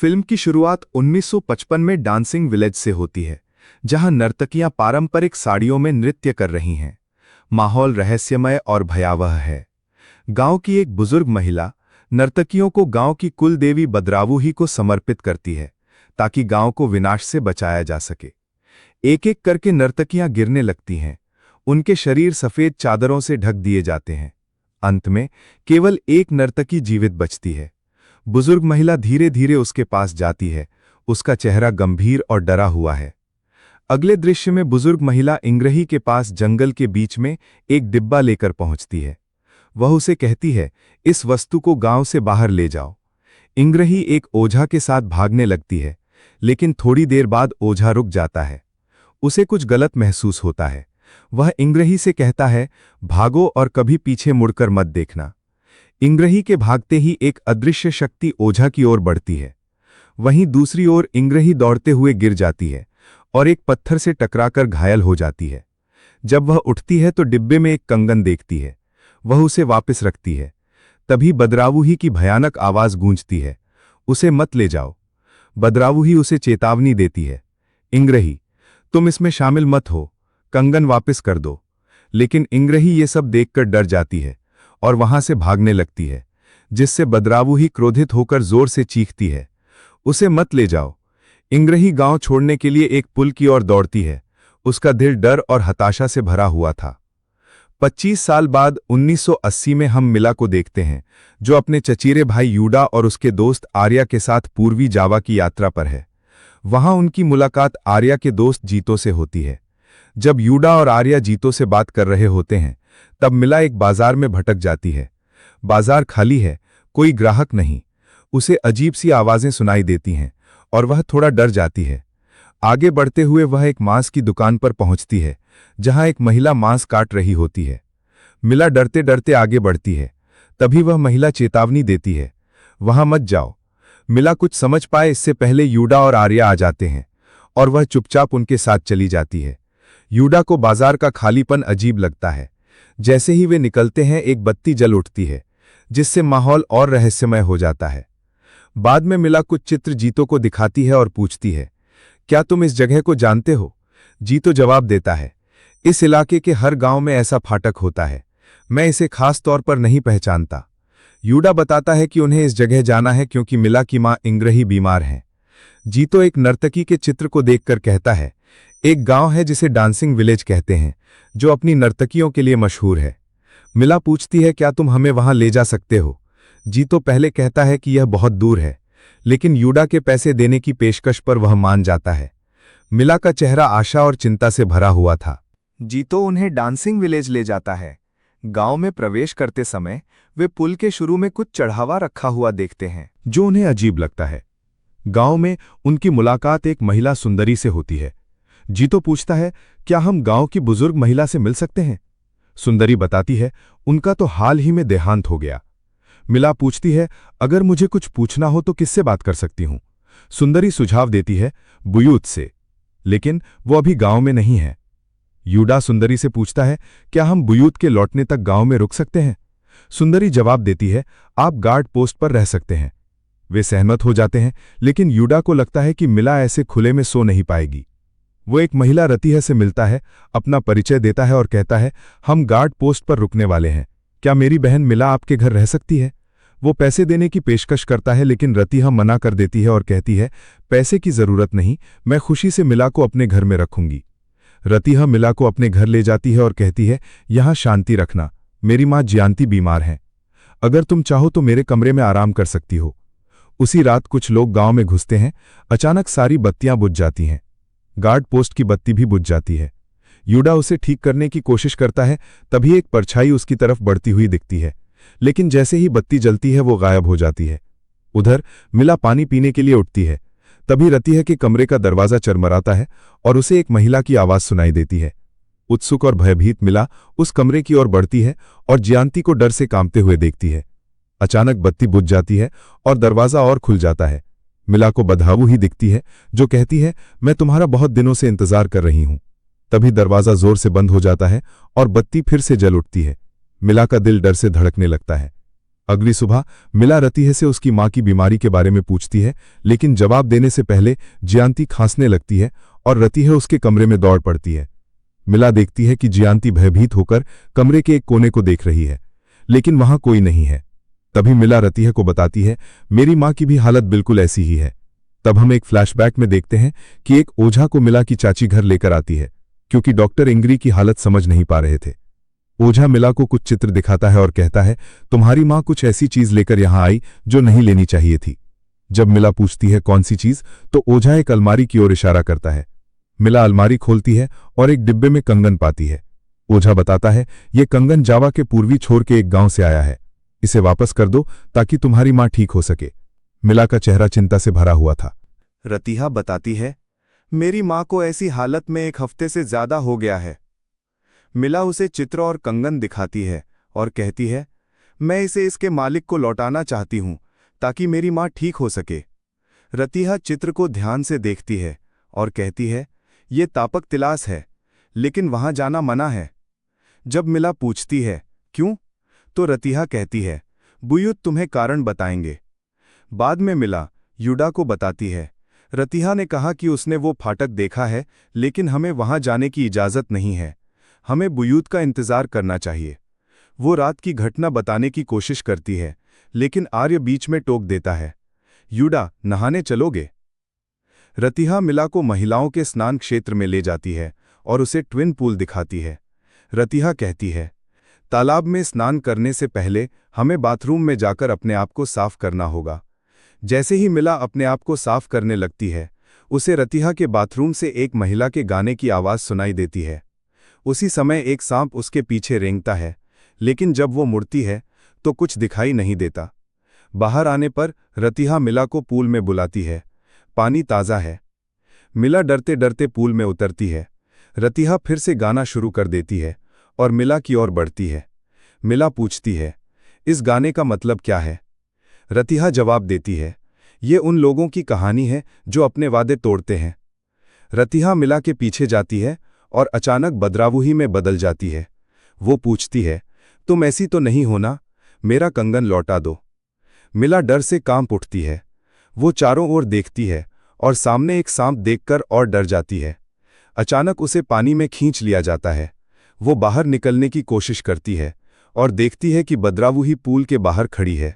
Film की शुरुआत 1955 में डांसिंग विलेज से होती है, जहां नर्तकियां पारंपरिक साड़ियों में नृत्य कर रही हैं। माहौल रहस्यमय और भयावह है। गांव की एक बुजुर्ग महिला नर्तकियों को गांव की कुल देवी बदरावुही को समर्पित करती है, ताकि गांव को विनाश से बचाया जा सके। एक एक करके नर्तकियां गिरने लगती हैं। उनके शरीर सफेद चादरों से ढक दिए जाते हैं। अंत में केवल एक नर्तकी जीवित बचती है। बुजुर्ग महिला धीरे धीरे उसके पास जाती है। उसका चेहरा गंभीर और डरा हुआ है। अगले दृश्य में बुजुर्ग महिला इंग्रही के पास जंगल के बीच में एक डिब्बा लेकर पहुंचती है। वह उसे कहती है, इस वस्तु को गांव से बाहर ले जाओ। इंग्रही एक ओझा के साथ भागने लगती है, लेकिन थोड़ी देर बाद ओझा रुक जाता है। उसे कुछ गलत महसूस होता है। वह इंग्रही से कहता है, भागो और कभी पीछे मुड़कर मत देखना। इंग्रही के भागते ही एक अदृश्य शक्ति ओझा की ओर बढ़ती है। वहीं दूसरी ओर इंग्रही दौड़ते हुए गिर जाती है और एक पत्थर से टकराकर घायल हो जाती है। जब वह उठती है तो डिब्बे में एक कंगन देखती है। वह उसे वापस रखती है। तभी बदरावुही की भयानक आवाज गूंजती है, उसे मत ले जाओ। बदरावुही उसे चेतावनी देती है, इंग्रही, तुम इसमें शामिल मत हो, कंगन वापस कर दो। लेकिन इंग्रही ये सब देखकर डर जाती है और वहां से भागने लगती है, जिससे बदरावुही क्रोधित होकर जोर से चीखती है, उसे मत ले जाओ। इंग्रही गांव छोड़ने के लिए एक पुल की ओर दौड़ती है। उसका दिल डर और हताशा से भरा हुआ था। 25 साल बाद 1980 में हम मिला को देखते हैं, जो अपने चचेरे भाई यूडा और उसके दोस्त आर्या के साथ पूर्वी जावा की यात्रा पर है। वहां उनकी मुलाकात आर्या के दोस्त जीतो से होती है। जब यूडा और आर्या जीतो से बात कर रहे होते हैं, तब मिला एक बाजार में भटक जाती है। बाजार खाली है, कोई ग्राहक नहीं। उसे अजीब सी आवाजें सुनाई देती हैं और वह थोड़ा डर जाती है। आगे बढ़ते हुए वह एक मांस की दुकान पर पहुंचती है, जहां एक महिला मांस काट रही होती है। मिला डरते डरते आगे बढ़ती है। तभी वह महिला चेतावनी देती है, वहां मत जाओ। मिला कुछ समझ पाए इससे पहले यूडा और आर्या आ जाते हैं और वह चुपचाप उनके साथ चली जाती है। यूडा को बाजार का खालीपन अजीब लगता है। जैसे ही वे निकलते हैं, एक बत्ती जल उठती है, जिससे माहौल और रहस्यमय हो जाता है। बाद में मिला कुछ चित्र जीतो को दिखाती है और पूछती है, क्या तुम इस जगह को जानते हो? जीतो जवाब देता है, इस इलाके के हर गांव में ऐसा फाटक होता है, मैं इसे खास तौर पर नहीं पहचानता। यूडा बताता है कि उन्हें इस जगह जाना है क्योंकि मिला की मां इंग्रही बीमार हैं। जीतो एक नर्तकी के चित्र को देखकर कहता है, एक गांव है जिसे डांसिंग विलेज कहते हैं, जो अपनी नर्तकियों के लिए मशहूर है। मिला पूछती है, क्या तुम हमें वहां ले जा सकते हो? जीतो पहले कहता है कि यह बहुत दूर है, लेकिन यूडा के पैसे देने की पेशकश पर वह मान जाता है। मिला का चेहरा आशा और चिंता से भरा हुआ था। जीतो उन्हें डांसिंग विलेज ले जाता है। गांव में प्रवेश करते समय वे पुल के शुरू में कुछ चढ़ावा रखा हुआ देखते हैं, जो उन्हें अजीब लगता है। गांव में उनकी मुलाकात एक महिला सुंदरी से होती है। जीतो पूछता है, क्या हम गांव की बुजुर्ग महिला से मिल सकते हैं? सुंदरी बताती है, उनका तो हाल ही में देहांत हो गया। मिला पूछती है, अगर मुझे कुछ पूछना हो तो किससे बात कर सकती हूं? सुंदरी सुझाव देती है, बुयूत से, लेकिन वो अभी गांव में नहीं है। यूडा सुंदरी से पूछता है, क्या हम बुयूत के लौटने तक गांव में रुक सकते हैं? सुंदरी जवाब देती है, आप गार्ड पोस्ट पर रह सकते हैं। वे सहमत हो जाते हैं, लेकिन यूडा को लगता है कि मिला ऐसे खुले में सो नहीं पाएगी। वो एक महिला रतिया से मिलता है, अपना परिचय देता है और कहता है, हम गार्ड पोस्ट पर रुकने वाले हैं, क्या मेरी बहन मिला आपके घर रह सकती है? वो पैसे देने की पेशकश करता है, लेकिन रतिया मना कर देती है और कहती है, पैसे की जरूरत नहीं, मैं खुशी से मिला को अपने घर में रखूंगी। रतिया मिला को अपने घर ले जाती है और कहती है, यहां शांति रखना, मेरी मां जयंती बीमार हैं, अगर तुम चाहो तो मेरे कमरे में आराम कर सकती हो। उसी रात कुछ लोग गांव में घुसते हैं। अचानक सारी बत्तियां बुझ जाती हैं। गार्ड पोस्ट की बत्ती भी बुझ जाती है। यूडा उसे ठीक करने की कोशिश करता है, तभी एक परछाई उसकी तरफ बढ़ती हुई दिखती है, लेकिन जैसे ही बत्ती जलती है वो गायब हो जाती है। उधर मिला पानी पीने के लिए उठती है। तभी रतिया के कमरे का दरवाजा चरमराता है और उसे एक महिला की आवाज सुनाई देती है। उत्सुक और भयभीत मिला उस कमरे की ओर बढ़ती है और जयंती को डर से कांपते हुए देखती है। अचानक बत्ती बुझ जाती है और दरवाजा और खुल जाता है। मिला को बदहावुही दिखती है, जो कहती है, मैं तुम्हारा बहुत दिनों से इंतजार कर रही हूं। तभी दरवाजा जोर से बंद हो जाता है और बत्ती फिर से जल उठती है। मिला का दिल डर से धड़कने लगता है। अगली सुबह मिला रतीह से उसकी मां की बीमारी के बारे में पूछती है, लेकिन जवाब देने से पहले जियांती खांसने लगती है और रतीह उसके कमरे में दौड़ पड़ती है। मिला देखती है कि जियांती भयभीत होकर कमरे के एक कोने को देख रही है, लेकिन वहां कोई नहीं है। तभी मिला रतीह को बताती है, मेरी मां की भी हालत बिल्कुल ऐसी ही है। तब हम एक फ्लैशबैक में देखते हैं कि एक ओझा को मिला की चाची घर लेकर आती है, क्योंकि डॉक्टर इंग्री की हालत समझ नहीं पा रहे थे। ओझा मिला को कुछ चित्र दिखाता है और कहता है, तुम्हारी मां कुछ ऐसी चीज लेकर यहां आई जो नहीं लेनी चाहिए थी। जब मिला पूछती है कौन सी चीज, तो ओझा एक अलमारी की ओर इशारा करता है। मिला अलमारी खोलती है और एक डिब्बे में कंगन पाती है। ओझा बताता है, यह कंगन जावा के पूर्वी छोर के एक गांव से आया है, इसे वापस कर दो ताकि तुम्हारी मां ठीक हो सके। मिला का चेहरा चिंता से भरा हुआ था। रतीहा बताती है, मेरी मां को ऐसी हालत में 1 हफ्ते से ज्यादा हो गया है। मिला उसे चित्र और कंगन दिखाती है और कहती है, मैं इसे इसके मालिक को लौटाना चाहती हूं ताकि मेरी मां ठीक हो सके। रतीहा चित्र को ध्यान से देखती है और कहती है, ये तापक तिलास है, लेकिन वहां जाना मना है। जब मिला पूछती है क्यों, तो रतीहा कहती है, बुयुत तुम्हें कारण बताएंगे। बाद में मिला युडा को बताती है, रतीहा ने कहा कि उसने वो फाटक देखा है, लेकिन हमें वहां जाने की इजाजत नहीं है। हमें बुयूत का इंतजार करना चाहिए। वो रात की घटना बताने की कोशिश करती है, लेकिन आर्य बीच में टोक देता है, युडा नहाने चलोगे? रतीहा मिला को महिलाओं के स्नान क्षेत्र में ले जाती है और उसे ट्विन पूल दिखाती है। रतीहा कहती है, तालाब में स्नान करने से पहले हमें बाथरूम में जाकर अपने आप को साफ करना होगा। जैसे ही मिला अपने आप को साफ करने लगती है, उसे रतीहा के बाथरूम से एक महिला के गाने की आवाज़ सुनाई देती है। उसी समय एक सांप उसके पीछे रेंगता है, लेकिन जब वो मुड़ती है तो कुछ दिखाई नहीं देता। बाहर आने पर रतीहा मिला को पूल में बुलाती है। पानी ताज़ा है। मिला डरते डरते पूल में उतरती है। रतीहा फिर से गाना शुरू कर देती है और मिला की ओर बढ़ती है। मिला पूछती है, इस गाने का मतलब क्या है? रतीहा जवाब देती है, ये उन लोगों की कहानी है जो अपने वादे तोड़ते हैं। रतीहा मिला के पीछे जाती है और अचानक बदरावुही में बदल जाती है। वो पूछती है, तुम ऐसी तो नहीं हो ना? मेरा कंगन लौटा दो। मिला डर से कांप उठती है। वो चारों ओर देखती है और सामने एक सांप देखकर और डर जाती है। अचानक उसे पानी में खींच लिया जाता है। वो बाहर निकलने की कोशिश करती है और देखती है कि बदरावुही पूल के बाहर खड़ी है।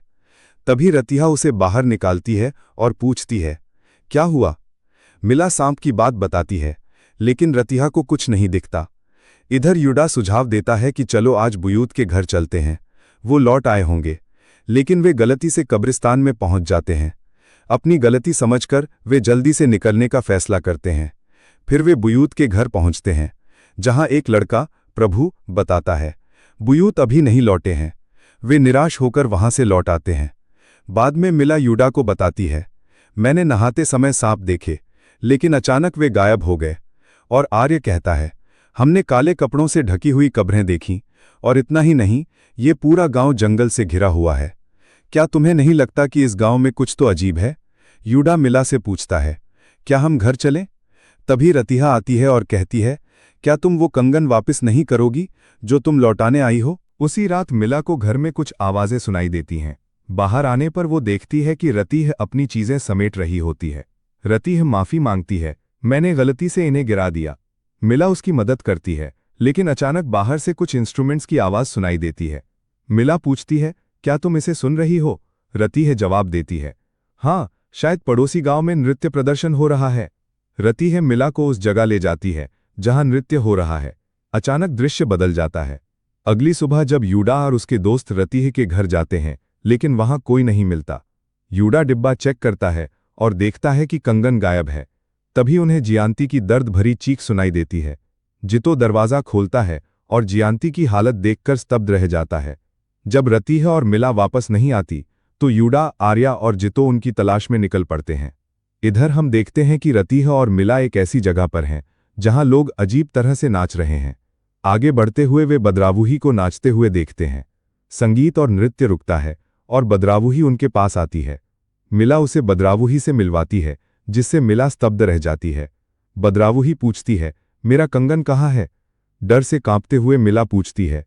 तभी रतीहा उसे बाहर निकालती है और पूछती है, क्या हुआ? मिला सांप की बात बताती है, लेकिन रतीहा को कुछ नहीं दिखता। इधर युडा सुझाव देता है कि चलो आज बुयूत के घर चलते हैं, वो लौट आए होंगे। लेकिन वे गलती से कब्रिस्तान में पहुंच जाते हैं। अपनी गलती समझकर वे जल्दी से निकलने का फैसला करते हैं। फिर वे बुयूत के घर पहुंचते हैं, जहां एक लड़का प्रभु बताता है, बुयूत अभी नहीं लौटे हैं। वे निराश होकर वहां से लौट आते हैं। बाद में मिला युडा को बताती है, मैंने नहाते समय सांप देखे, लेकिन अचानक वे गायब हो गए। और आर्य कहता है, हमने काले कपड़ों से ढकी हुई कब्रें देखीं, और इतना ही नहीं, ये पूरा गांव जंगल से घिरा हुआ है। क्या तुम्हें नहीं लगता कि इस गांव में कुछ तो अजीब है? युडा मिला से पूछता है, क्या हम घर चलें? तभी रतीहा आती है और कहती है, क्या तुम वो कंगन वापस नहीं करोगी जो तुम लौटाने आई हो? उसी रात मिला को घर में कुछ आवाजें सुनाई देती हैं। बाहर आने पर वो देखती है कि रतीह अपनी चीजें समेट रही होती है। रतीह माफी मांगती है, मैंने गलती से इन्हें गिरा दिया। मिला उसकी मदद करती है, लेकिन अचानक बाहर से कुछ इंस्ट्रूमेंट्स की आवाज सुनाई देती है। मिला पूछती है, क्या तुम इसे सुन रही हो? रतीह जवाब देती है, हाँ, शायद पड़ोसी गांव में नृत्य प्रदर्शन हो रहा है। रतीह मिला को उस जगह ले जाती है जहां नृत्य हो रहा है। अचानक दृश्य बदल जाता है। अगली सुबह जब युडा और उसके दोस्त रतीह के घर जाते हैं, लेकिन वहां कोई नहीं मिलता। युडा डिब्बा चेक करता है और देखता है कि कंगन गायब है। तभी उन्हें जियांती की दर्द भरी चीख सुनाई देती है। जितो दरवाजा खोलता है और जियांती की हालत देखकर स्तब्ध रह जाता है। जब रतीह और मिला वापस नहीं आती, तो युडा, आर्या और जितो उनकी तलाश में निकल पड़ते हैं। इधर हम देखते हैं कि रतीह और मिला एक ऐसी जगह पर हैं जहां लोग अजीब तरह से नाच रहे हैं। आगे बढ़ते हुए वे बदरावुही को नाचते हुए देखते हैं। संगीत और नृत्य रुकता है और बदरावुही उनके पास आती है। मिला उसे बदरावुही से मिलवाती है, जिससे मिला स्तब्ध रह जाती है। बदरावुही पूछती है, मेरा कंगन कहाँ है? डर से कांपते हुए मिला पूछती है,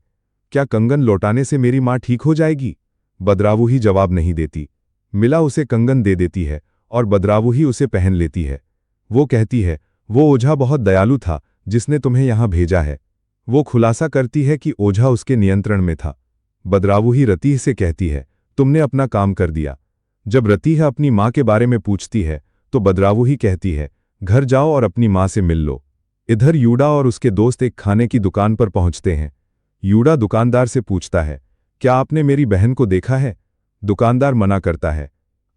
क्या कंगन लौटाने से मेरी मां ठीक हो जाएगी? बदरावू ही जवाब नहीं देती। मिला उसे कंगन दे देती है और बदरावू ही उसे पहन लेती है। वो कहती है, वो ओझा बहुत दयालु था जिसने तुम्हें यहां भेजा है। वो खुलासा करती है कि ओझा उसके नियंत्रण में था। बदरावू ही रतीह से कहती है, तुमने अपना काम कर दिया। जब रतीह अपनी माँ के बारे में पूछती है तो बदरावू ही कहती है, घर जाओ और अपनी माँ से मिल लो। इधर यूडा और उसके दोस्त एक खाने की दुकान पर पहुंचते हैं। यूडा दुकानदार से पूछता है, क्या आपने मेरी बहन को देखा है? दुकानदार मना करता है।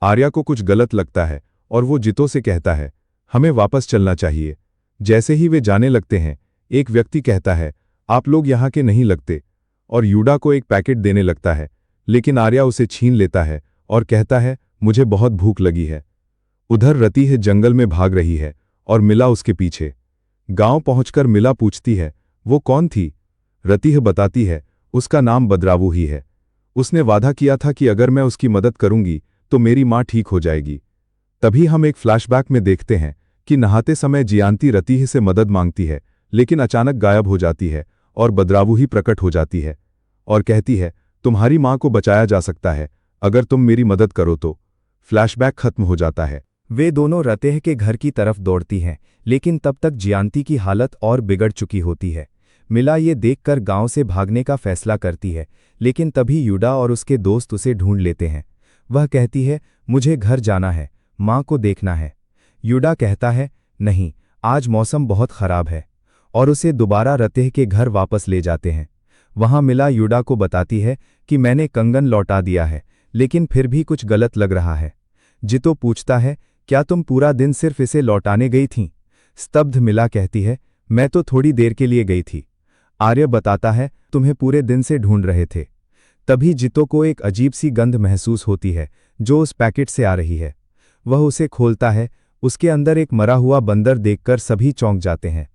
आर्या को कुछ गलत लगता है और वो जितो से कहता है, हमें वापस चलना चाहिए। जैसे ही वे जाने लगते हैं, एक व्यक्ति कहता है, आप लोग यहाँ के नहीं लगते, और यूडा को एक पैकेट देने लगता है, लेकिन आर्या उसे छीन लेता है और कहता है, मुझे बहुत भूख लगी है। उधर रतीह जंगल में भाग रही है और मिला उसके पीछे। गांव पहुंचकर मिला पूछती है, वो कौन थी? रतीह बताती है, उसका नाम बदरावू ही है। उसने वादा किया था कि अगर मैं उसकी मदद करूंगी तो मेरी मां ठीक हो जाएगी। तभी हम एक फ्लैशबैक में देखते हैं कि नहाते समय जियांती रतीह से मदद मांगती है, लेकिन अचानक गायब हो जाती है और बदरावू ही प्रकट हो जाती है और कहती है, तुम्हारी मां को बचाया जा सकता है अगर तुम मेरी मदद करो तो। फ्लैशबैक खत्म हो जाता है। वे दोनों रतेह के घर की तरफ दौड़ती हैं, लेकिन तब तक जियांती की हालत और बिगड़ चुकी होती है। मिला ये देखकर गांव से भागने का फैसला करती है, लेकिन तभी यूडा और उसके दोस्त उसे ढूंढ लेते हैं। वह कहती है, मुझे घर जाना है, मां को देखना है। यूडा कहता है, नहीं, आज मौसम बहुत खराब है, और उसे दोबारा रतेह के घर वापस ले जाते हैं। वहां मिला यूडा को बताती है कि मैंने कंगन लौटा दिया है, लेकिन फिर भी कुछ गलत लग रहा है। जितो पूछता है, क्या तुम पूरा दिन सिर्फ इसे लौटाने गई थीं? स्तब्ध मिला कहती है, मैं तो थोड़ी देर के लिए गई थी। आर्य बताता है, तुम्हें पूरे दिन से ढूंढ रहे थे। तभी जितो को एक अजीब सी गंध महसूस होती है जो उस पैकेट से आ रही है। वह उसे खोलता है। उसके अंदर एक मरा हुआ बंदर देखकर सभी चौंक जाते हैं।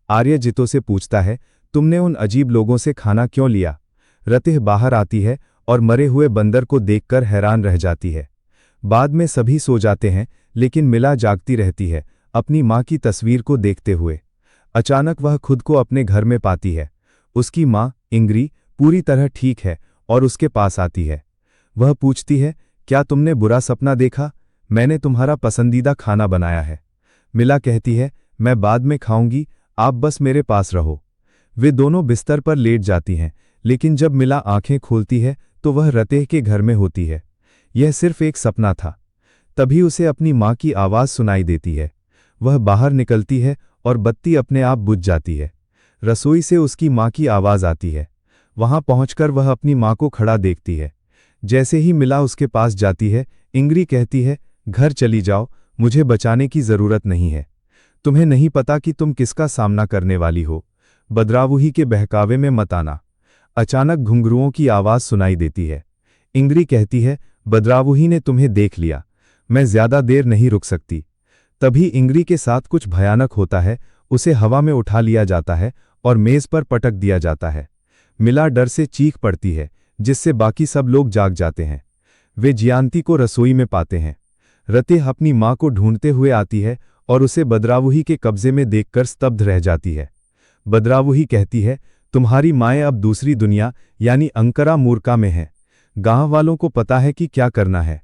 आर्य जितो से पूछता है, तुमने उन अजीब लोगों से खाना क्यों लिया? रतिह बाहर आती है और मरे हुए बंदर को देखकर हैरान रह जाती है। बाद में सभी सो जाते हैं, लेकिन मिला जागती रहती है, अपनी माँ की तस्वीर को देखते हुए। अचानक वह खुद को अपने घर में पाती है। उसकी माँ, इंग्री, पूरी तरह ठीक है और उसके पास आती है। वह पूछती है, क्या तुमने बुरा सपना देखा? मैंने तुम्हारा पसंदीदा खाना बनाया है। मिला कहती है, मैं बाद में खाऊंगी, आप बस मेरे पास रहो। वे दोनों बिस्तर पर लेट जाती हैं, लेकिन जब मिला आंखें खोलती है तो वह रतेह के घर में होती है। यह सिर्फ एक सपना था। तभी उसे अपनी माँ की आवाज़ सुनाई देती है। वह बाहर निकलती है और बत्ती अपने आप बुझ जाती है। रसोई से उसकी माँ की आवाज़ आती है। वहां पहुंचकर वह अपनी माँ को खड़ा देखती है। जैसे ही मिला उसके पास जाती है, इंग्री कहती है, घर चली जाओ, मुझे बचाने की ज़रूरत नहीं है। तुम्हें नहीं पता कि तुम किसका सामना करने वाली हो। बदरावुही के बहकावे में मत आना। अचानक घुंघरुओं की आवाज़ सुनाई देती है। इंग्री कहती है, बदरावुही ने तुम्हें देख लिया, मैं ज्यादा देर नहीं रुक सकती। तभी इंग्री के साथ कुछ भयानक होता है। उसे हवा में उठा लिया जाता है और मेज पर पटक दिया जाता है। मिला डर से चीख पड़ती है, जिससे बाकी सब लोग जाग जाते हैं। वे जियांती को रसोई में पाते हैं। रतेह अपनी माँ को ढूंढते हुए आती है और उसे बदरावुही के कब्जे में देखकर स्तब्ध रह जाती है। बदरावुही कहती है, तुम्हारी माएँ अब दूसरी दुनिया यानी अंकरा मूर्का में हैं। गांव वालों को पता है कि क्या करना है।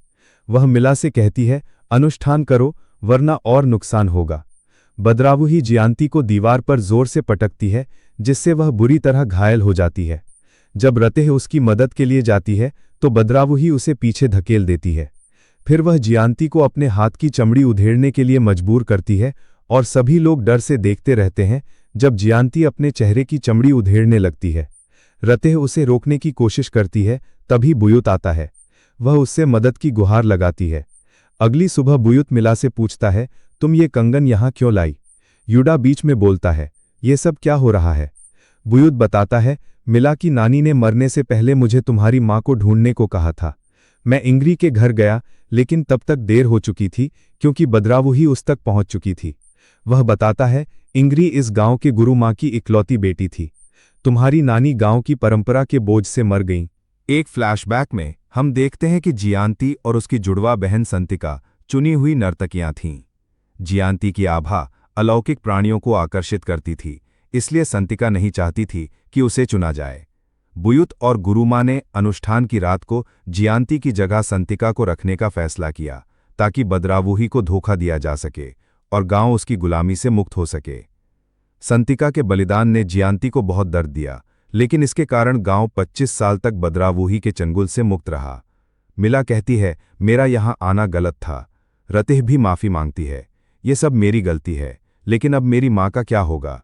वह मिला से कहती है, अनुष्ठान करो वरना और नुकसान होगा। बदरावुही जियांती को दीवार पर जोर से पटकती है, जिससे वह बुरी तरह घायल हो जाती है। जब रतेह उसकी मदद के लिए जाती है तो बदरावुही उसे पीछे धकेल देती है। फिर वह जियांती को अपने हाथ की चमड़ी उधेड़ने के लिए मजबूर करती है और सभी लोग डर से देखते रहते हैं जब जियांती अपने चेहरे की चमड़ी उधेड़ने लगती है। रतेह उसे रोकने की कोशिश करती है, तभी बुयुत आता है। वह उससे मदद की गुहार लगाती है। अगली सुबह बुयुत मिला से पूछता है, तुम ये कंगन यहाँ क्यों लाई? यूडा बीच में बोलता है, ये सब क्या हो रहा है? बुयुत बताता है, मिला की नानी ने मरने से पहले मुझे तुम्हारी माँ को ढूंढने को कहा था। मैं इंग्री के घर गया, लेकिन तब तक देर हो चुकी थी क्योंकि बदरावुही उस तक पहुंच चुकी थी। वह बताता है, इंग्री इस गांव के गुरु माँ की इकलौती बेटी थी। तुम्हारी नानी गांव की परंपरा के बोझ से मर गईं। एक फ्लैशबैक में हम देखते हैं कि जियांती और उसकी जुड़वा बहन संतिका चुनी हुई नर्तकियां थीं। जियांती की आभा अलौकिक प्राणियों को आकर्षित करती थी, इसलिए संतिका नहीं चाहती थी कि उसे चुना जाए। बुयुत और गुरुमा ने अनुष्ठान की रात को जियांती की जगह संतिका को रखने का फैसला किया ताकि बदरावूही को धोखा दिया जा सके और गांव उसकी गुलामी से मुक्त हो सके। संतिका के बलिदान ने जियांती को बहुत दर्द दिया, लेकिन इसके कारण गांव 25 साल तक बदरावूही के चंगुल से मुक्त रहा। मिला कहती है, मेरा यहां आना गलत था। रतिह भी माफी मांगती है, ये सब मेरी गलती है, लेकिन अब मेरी मां का क्या होगा।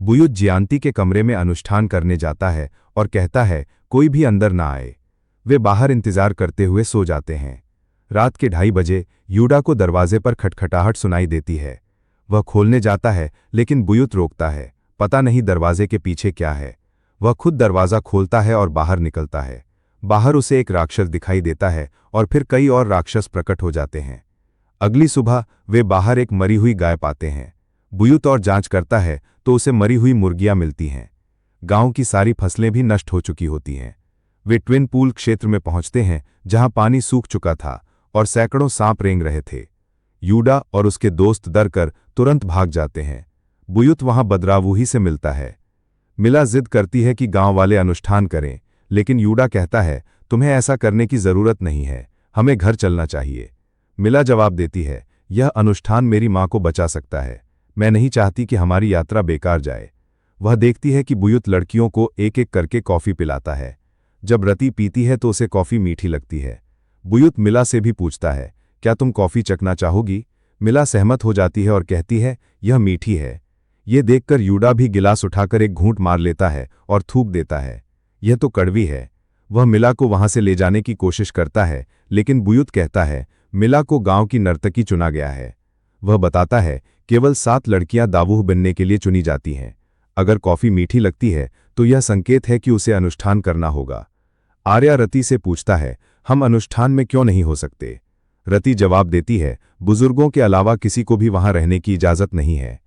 बुयुत जियांती के कमरे में अनुष्ठान करने जाता है और कहता है कोई भी अंदर ना आए। वे बाहर इंतजार करते हुए सो जाते हैं। रात के 2:30 बजे यूडा को दरवाजे पर खटखटाहट सुनाई देती है। वह खोलने जाता है, लेकिन बुयुत रोकता है। पता नहीं दरवाजे के पीछे क्या है। वह खुद दरवाजा खोलता है और बाहर निकलता है। बाहर उसे एक राक्षस दिखाई देता है और फिर कई और राक्षस प्रकट हो जाते हैं। अगली सुबह वे बाहर एक मरी हुई गाय पाते हैं। बुयुत और जांच करता है तो उसे मरी हुई मुर्गियां मिलती हैं। गांव की सारी फसलें भी नष्ट हो चुकी होती हैं। वे ट्विन पूल क्षेत्र में पहुंचते हैं जहां पानी सूख चुका था और सैकड़ों सांप रेंग रहे थे। यूडा और उसके दोस्त डरकर तुरंत भाग जाते हैं। बुयुत वहां बदरावूही से मिलता है। मिला जिद करती है कि गांव वाले अनुष्ठान करें, लेकिन यूडा कहता है तुम्हें ऐसा करने की जरूरत नहीं है, हमें घर चलना चाहिए। मिला जवाब देती है, यह अनुष्ठान मेरी मां को बचा सकता है, मैं नहीं चाहती कि हमारी यात्रा बेकार जाए। वह देखती है कि बुयुत लड़कियों को एक एक करके कॉफी पिलाता है। जब रति पीती है तो उसे कॉफी मीठी लगती है। बुयुत मिला से भी पूछता है, क्या तुम कॉफी चखना चाहोगी। मिला सहमत हो जाती है और कहती है, यह मीठी है। ये देखकर यूडा भी गिलास उठाकर एक घूंट मार लेता है और थूक देता है, यह तो कड़वी है। वह मिला को वहां से ले जाने की कोशिश करता है, लेकिन बुयुत कहता है मिला को गांव की नर्तकी चुना गया है। वह बताता है केवल 7 लड़कियां दावूह बनने के लिए चुनी जाती हैं। अगर कॉफी मीठी लगती है तो यह संकेत है कि उसे अनुष्ठान करना होगा। आर्या रति से पूछता है, हम अनुष्ठान में क्यों नहीं हो सकते। रति जवाब देती है, बुजुर्गों के अलावा किसी को भी वहां रहने की इजाजत नहीं है।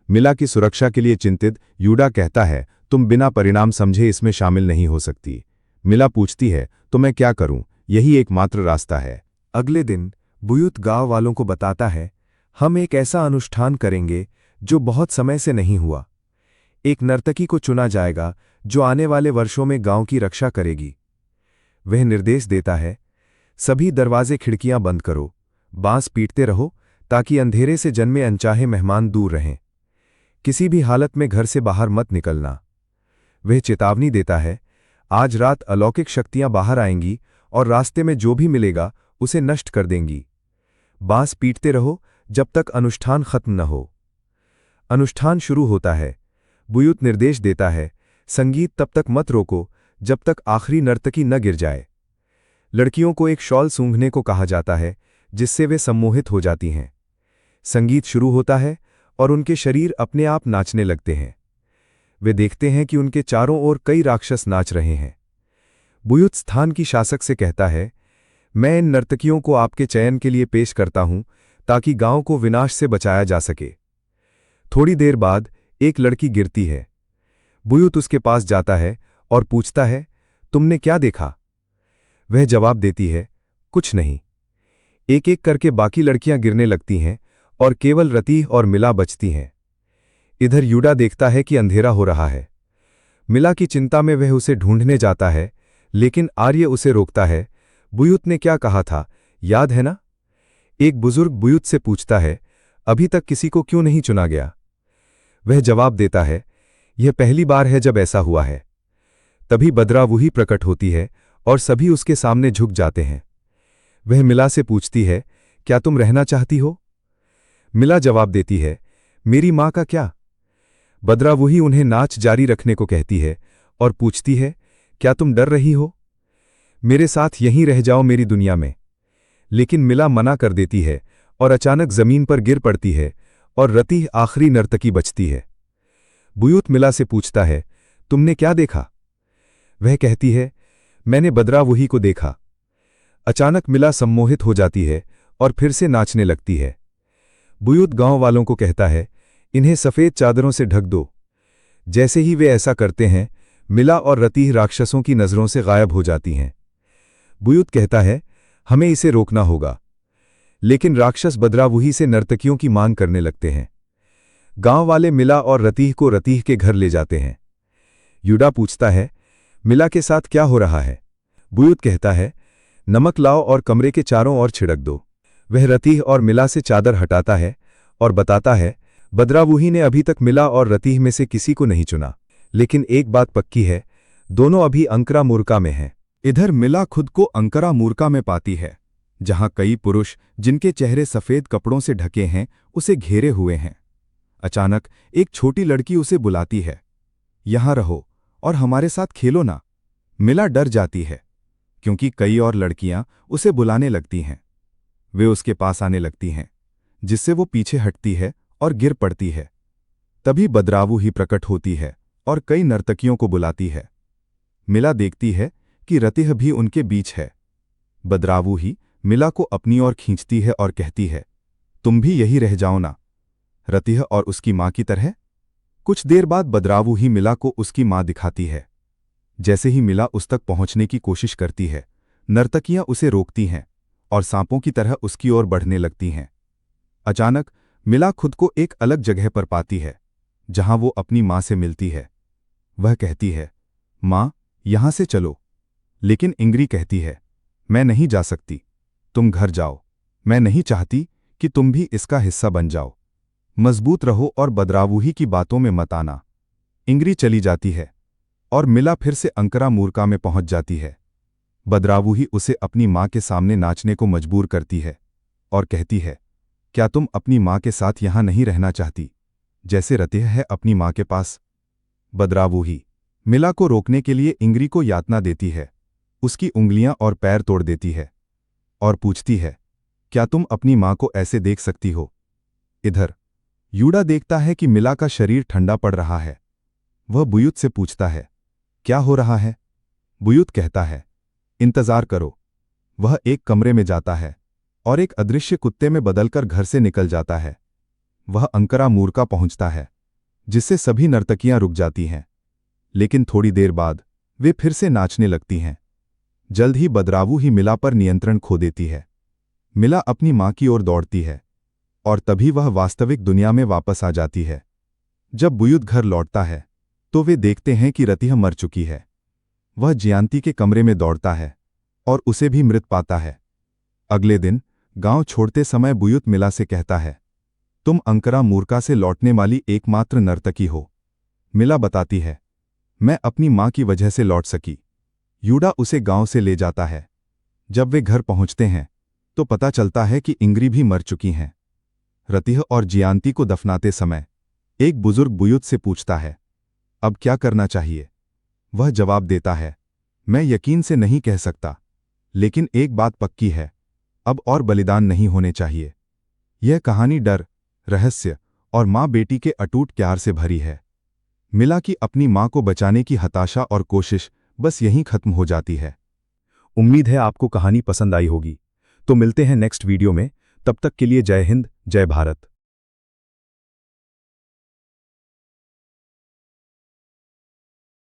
मिला की सुरक्षा के लिए चिंतित यूडा कहता है, तुम बिना परिणाम समझे इसमें शामिल नहीं हो सकती। मिला पूछती है, तो मैं क्या करूं, यही एकमात्र रास्ता है। अगले दिन बुयुत गांव वालों को बताता है, हम एक ऐसा अनुष्ठान करेंगे जो बहुत समय से नहीं हुआ। एक नर्तकी को चुना जाएगा जो आने वाले वर्षों में गांव की रक्षा करेगी। वह निर्देश देता है, सभी दरवाजे खिड़कियां बंद करो, बांस पीटते रहो ताकि अंधेरे से जन्मे अनचाहे मेहमान दूर रहें। किसी भी हालत में घर से बाहर मत निकलना। वह चेतावनी देता है, आज रात अलौकिक शक्तियां बाहर आएंगी और रास्ते में जो भी मिलेगा उसे नष्ट कर देंगी। बांस पीटते रहो जब तक अनुष्ठान खत्म न हो। अनुष्ठान शुरू होता है। बुयुत निर्देश देता है, संगीत तब तक मत रोको जब तक आखिरी नर्तकी न गिर जाए। लड़कियों को एक शॉल सूंघने को कहा जाता है जिससे वे सम्मोहित हो जाती हैं। संगीत शुरू होता है और उनके शरीर अपने आप नाचने लगते हैं। वे देखते हैं कि उनके चारों ओर कई राक्षस नाच रहे हैं। बुयुत स्थान की शासक से कहता है, मैं इन नर्तकियों को आपके चयन के लिए पेश करता हूं ताकि गांव को विनाश से बचाया जा सके। थोड़ी देर बाद एक लड़की गिरती है। बुयुत उसके पास जाता है और पूछता है, तुमने क्या देखा। वह जवाब देती है, कुछ नहीं। एक एक करके बाकी लड़कियां गिरने लगती हैं और केवल रति और मिला बचती हैं। इधर यूडा देखता है कि अंधेरा हो रहा है। मिला की चिंता में वह उसे ढूंढने जाता है, लेकिन आर्य उसे रोकता है। बुयुत ने क्या कहा था, याद है ना। एक बुजुर्ग बुयुत से पूछता है, अभी तक किसी को क्यों नहीं चुना गया। वह जवाब देता है, यह पहली बार है जब ऐसा हुआ है। तभी बदरावूही प्रकट होती है और सभी उसके सामने झुक जाते हैं। वह मिला से पूछती है, क्या तुम रहना चाहती हो। मिला जवाब देती है, मेरी मां का क्या। बदरावूही उन्हें नाच जारी रखने को कहती है और पूछती है, क्या तुम डर रही हो। मेरे साथ यहीं रह जाओ मेरी दुनिया में। लेकिन मिला मना कर देती है और अचानक जमीन पर गिर पड़ती है और रति आखिरी नर्तकी बचती है। बुयुत मिला से पूछता है, तुमने क्या देखा। वह कहती है, मैंने बदरावूही को देखा। अचानक मिला सम्मोहित हो जाती है और फिर से नाचने लगती है। बुयुत गांव वालों को कहता है, इन्हें सफेद चादरों से ढक दो। जैसे ही वे ऐसा करते हैं, मिला और रति राक्षसों की नजरों से गायब हो जाती हैं। बुयुत कहता है, हमें इसे रोकना होगा। लेकिन राक्षस बदरावूही से नर्तकियों की मांग करने लगते हैं। गांव वाले मिला और रतीह को रतीह के घर ले जाते हैं। यूडा पूछता है, मिला के साथ क्या हो रहा है? बुयूत कहता है, नमक लाओ और कमरे के चारों ओर छिड़क दो। वह रतीह और मिला से चादर हटाता है और बताता है, बदरावूही ने अभी तक मिला और रतीह में से किसी को नहीं चुना, लेकिन एक बात पक्की है, दोनों अभी अंकरा मूर्का में हैं। इधर मिला खुद को अंकरा मूर्का में पाती है, जहां कई पुरुष जिनके चेहरे सफेद कपड़ों से ढके हैं उसे घेरे हुए हैं। अचानक एक छोटी लड़की उसे बुलाती है, यहां रहो और हमारे साथ खेलो ना। मिला डर जाती है, क्योंकि कई और लड़कियां उसे बुलाने लगती हैं। वे उसके पास आने लगती हैं, जिससे वो पीछे हटती है और गिर पड़ती है। तभी बदरावू ही प्रकट होती है और कई नर्तकियों को बुलाती है। मिला देखती है कि रतीह भी उनके बीच है। बदरावू ही मिला को अपनी ओर खींचती है और कहती है, तुम भी यही रह जाओ ना, रतीह और उसकी मां की तरह। कुछ देर बाद बदरावू ही मिला को उसकी मां दिखाती है। जैसे ही मिला उस तक पहुंचने की कोशिश करती है, नर्तकियां उसे रोकती हैं और सांपों की तरह उसकी ओर बढ़ने लगती हैं। अचानक मिला खुद को एक अलग जगह पर पाती है, जहां वो अपनी मां से मिलती है। वह कहती है, मां, यहां से चलो। लेकिन इंग्री कहती है, मैं नहीं जा सकती, तुम घर जाओ। मैं नहीं चाहती कि तुम भी इसका हिस्सा बन जाओ। मजबूत रहो और बदरावूही की बातों में मत आना। इंग्री चली जाती है और मिला फिर से अंकरा मूर्का में पहुंच जाती है। बदरावूही उसे अपनी मां के सामने नाचने को मजबूर करती है और कहती है, क्या तुम अपनी मां के साथ यहां नहीं रहना चाहती, जैसे रतीह है अपनी मां के पास? बदरावूही मिला को रोकने के लिए इंग्री को यातना देती है, उसकी उंगलियां और पैर तोड़ देती है और पूछती है, क्या तुम अपनी मां को ऐसे देख सकती हो? इधर यूडा देखता है कि मिला का शरीर ठंडा पड़ रहा है। वह बुयूत से पूछता है, क्या हो रहा है? बुयूत कहता है, इंतजार करो। वह एक कमरे में जाता है और एक अदृश्य कुत्ते में बदलकर घर से निकल जाता है। वह अंकरा मूर्का पहुंचता है, जिससे सभी नर्तकियां रुक जाती हैं। लेकिन थोड़ी देर बाद वे फिर से नाचने लगती हैं। जल्द ही बदरावू ही मिला पर नियंत्रण खो देती है। मिला अपनी मां की ओर दौड़ती है और तभी वह वास्तविक दुनिया में वापस आ जाती है। जब बुयूत घर लौटता है तो वे देखते हैं कि रतीह मर चुकी है। वह जियांती के कमरे में दौड़ता है और उसे भी मृत पाता है। अगले दिन गांव छोड़ते समय बुयूत मिला से कहता है, तुम अंकरा मूर्का से लौटने वाली एकमात्र नर्तकी हो। मिला बताती है, मैं अपनी मां की वजह से लौट सकी। यूडा उसे गांव से ले जाता है। जब वे घर पहुंचते हैं तो पता चलता है कि इंग्री भी मर चुकी हैं। रतीह और जियांती को दफनाते समय एक बुजुर्ग बुयूत से पूछता है, अब क्या करना चाहिए? वह जवाब देता है, मैं यकीन से नहीं कह सकता, लेकिन एक बात पक्की है, अब और बलिदान नहीं होने चाहिए। यह कहानी डर, रहस्य और मां बेटी के अटूट प्यार से भरी है। मिला की अपनी मां को बचाने की हताशा और कोशिश बस यहीं खत्म हो जाती है। उम्मीद है आपको कहानी पसंद आई होगी। तो मिलते हैं नेक्स्ट वीडियो में। तब तक के लिए जय हिंद, जय भारत।